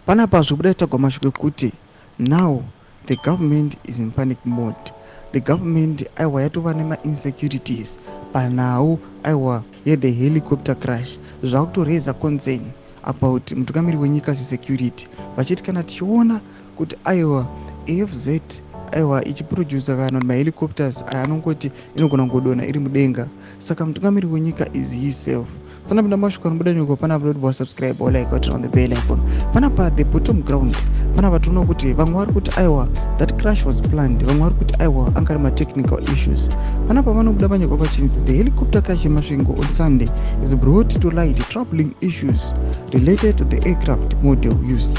Panapa zvobuda tagwa mashoko ekuti now the government is in panic mode. The government aiwa yatova nema-insecurities panhau aiwa the helicopter crash zvakutoraisa concern about mutungamiri wenyika security vachiti kana tichiona kuti aiwa AFZ aiwa ichiprodusa kana mahelicopters anongoti inogona kungodonha iri mudenga, saka mutungamiri wenyika is he self. Sana pinda mashuka nobuda nyuko pana upload wa subscribe or like on the bell icon. Pana pa the bottom ground. Pana patuno kuti vamwe vari kuti aiwa that crash was planned. Vamwe vari kuti aiwa angari ma technical issues. Pana pa vanobuda panyuko pachinzi the helicopter crash yemasvingo on Sunday is brought to light troubling issues related to the aircraft model used.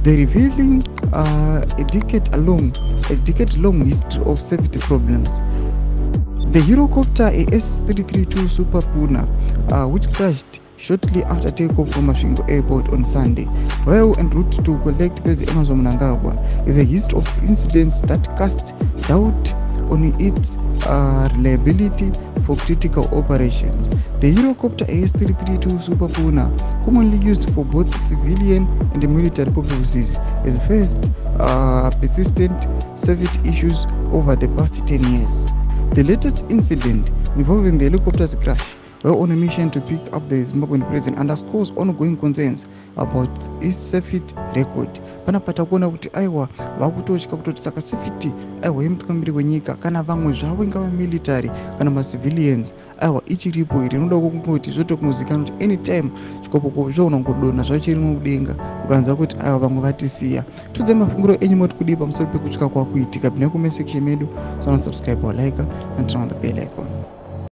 They're revealing a decade-long history of safety problems. The Eurocopter AS332 Super Puna, which crashed shortly after takeoff from Masvingo Airport on Sunday, while en route to collect President Mnangagwa, is a history of incidents that cast doubt on its reliability for critical operations. The Eurocopter AS332 Super Puna, commonly used for both civilian and military purposes, has faced persistent safety issues over the past 10 years. The latest incident involving the helicopter's crash, while on a mission to pick up the Zimbabwean president, underscores ongoing concerns about its safety record. Panapata kuona kuti aiwa vakutotya kutoti saka safety aiwa yemutungamiri wenyika kana vamwe zvavo ingava military kana macivilians aiwa ichiripo iri inoda kungoti zvotokunozikana kuti anytime chikopokopo zvounongodonha zvachiri mudenga ukanzwa kuti aiwa vamwe vatisiya. Tudze mafungiro enyu moti kudii pamusoro pekutya kwakuitika. Bvina comment section medu, subscribe or like and turn on the bell icon.